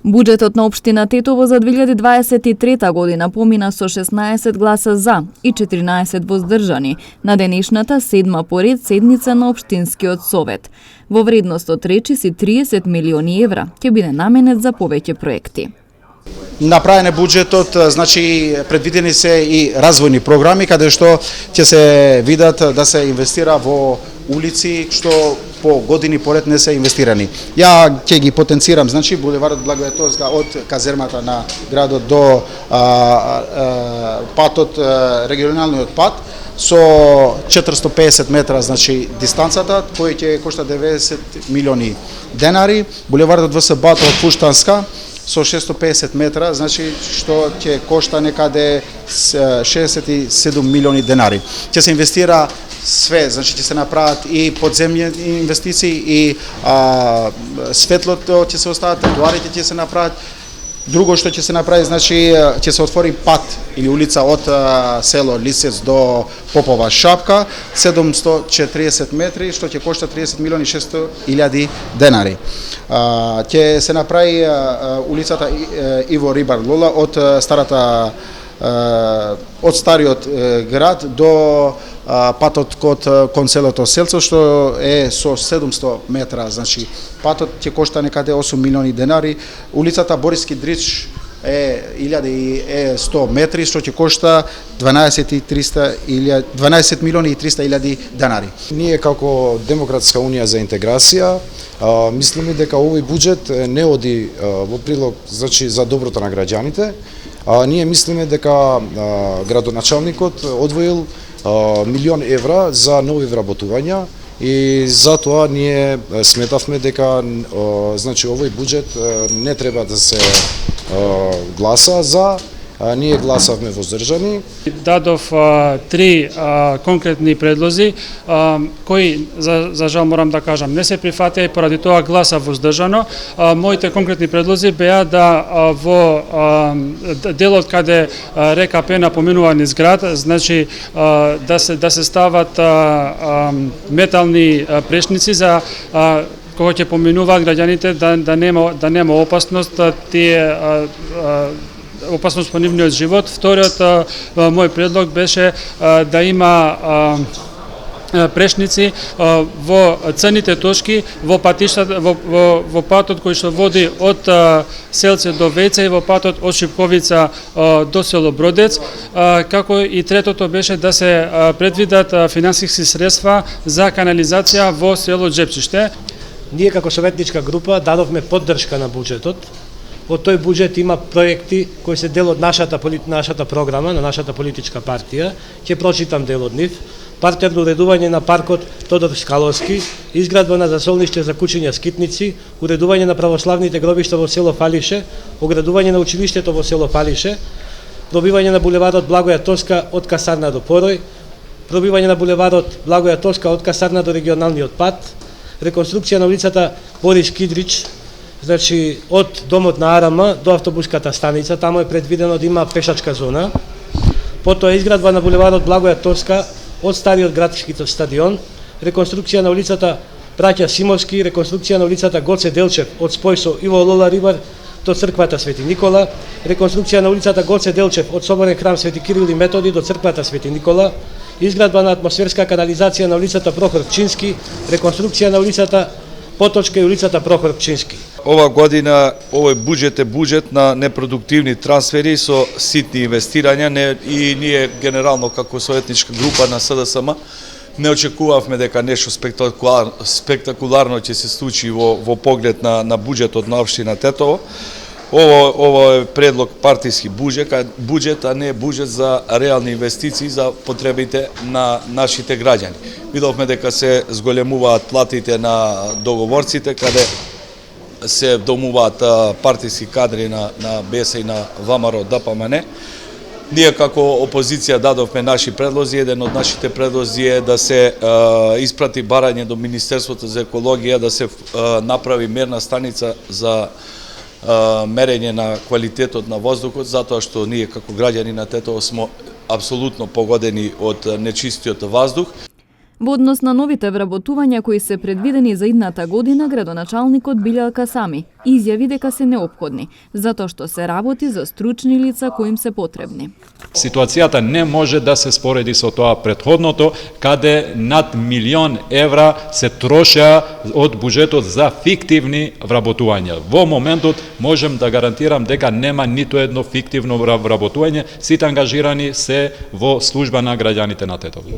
Буџетот на општина Тетово за 2023 година помина со 16 гласа за и 14 воздржани на денешната седма поред седница на општинскиот совет. Во вредност од речиси 30 милиони евра ќе биде наменет за повеќе проекти. Направен е буџетот, значи предвидени се и развојни програми каде што ќе се видат да се инвестира во улици што по години поред не се инвестирани. Ја ќе ги потенцирам, значи булеварот Благоја Тоска од казермата на градот до патот, регионалниот пат со 450 метра, значи дистанцата, кој ќе кошта 90 милиони денари. Булеварот ВС-Бато од Пуштанска со 650 метра, значи што ќе кошта некаде 67 милиони денари. Ќе се инвестира све, значи ќе се направат и подземни инвестиции и светлото ќе се остават, тротоарите ќе се направат. Друго што ќе се направи, значи ќе се отвори пат или улица од село Лисец до Попова Шапка, 740 метри, што ќе кошта 30 милиони 600 илјади денари. Ќе се направи улицата Иво Рибар Лола од стариот град до патот кон селото Селцо, што е со 700 метра, значи патот ќе кошта некаде 8 милиони денари. Улицата Бориски Дрич е 1100 метри, што ќе кошта 12 милиони и 300 илјади денари. Ние како Демократска унија за интеграција мислиме дека овој буџет не оди во прилог, значи за доброто на граѓаните. Ние мислиме дека градоначалникот одвоил 1 милион евра за нови вработувања и затоа ние сметавме дека значи овој буџет не треба да се гласа за. Ние гласавме воздржани. Дадов три конкретни предлози кои за жал морам да кажам не се прифатија и поради тоа гласа воздржано. Моите конкретни предлози беа да во делот каде река Пена поминува низ град, значи да се стават метални прешници за кога ќе поминуваат граѓаните да нема опасност тие опасност по нивниот живот. Вториот мој предлог беше да има прешници во црните точки во патиштата во патот кој што води од Селце до Веца и во патот од Шипковица до село Бродец, како и третото беше да се предвидат финансиски средства за канализација во село Джепчиште. Ние како советничка група дадовме поддршка на буџетот. Во тој буџет има проекти кои се дел од нашата програма, на нашата политичка партија. Ќе прочитам дел од нив. Партерно уредување на паркот Тодор Скаловски, изградба на засолниште за кучиња скитници, уредување на православните гробишта во село Фалише, оградување на училиштето во село Фалише, пробивање на булеварот Благоја Тоска од касарна до Порој, пробивање на булеварот Благоја Тоска од касарна до регионалниот пат, реконструкција на улицата Борис Кидрич, значи од домот на Арама до автобуската станица, таму е предвидено да има пешачка зона. Потоа изградба на булеварот Благоја Тоска од стариот градски стадион, реконструкција на улицата Браќа Симовски, реконструкција на улицата Гоце Делчев од спој со Иво Лола Рибар до црквата Свети Никола, реконструкција на улицата Гоце Делчев од соборен храм Свети Кирил и Методи до црквата Свети Никола, изградба на атмосферска канализација на улицата Прохор Пчински, реконструкција на улицата Поточка и улицата Прохор Пчински. Ова година овој буџет е буџет на непродуктивни трансфери со ситни инвестирања и ние генерално како советничка група на СДСМ не очекувавме дека нешто спектакуларно ќе се случи во поглед на буџетот на општина Тетово. Ово е предлог партиски буџет, а не буџет за реални инвестиции за потребите на нашите граѓани. Видовме дека се зголемуваат платите на договорците, каде се домуваат партиски кадри на БЕС и на ВМРО ДПМН. Ние како опозиција дадовме наши предлози. Еден од нашите предлози е да се испрати барање до Министерството за екологија, да се направи мерна станица за мерење на квалитетот на воздухот, затоа што ние како граѓани на Тетово смо апсолутно погодени од нечистиот воздух. Во однос на новите вработувања кои се предвидени за идната година, градоначалникот Билјал Касами изјави дека се неопходни, затоа што се работи за стручни лица кои им се потребни. Ситуацијата не може да се спореди со тоа претходното, каде над 1 милион евра се трошеа од буџетот за фиктивни вработувања. Во моментот можем да гарантирам дека нема ниту едно фиктивно вработување, сите ангажирани се во служба на граѓаните на Тетово.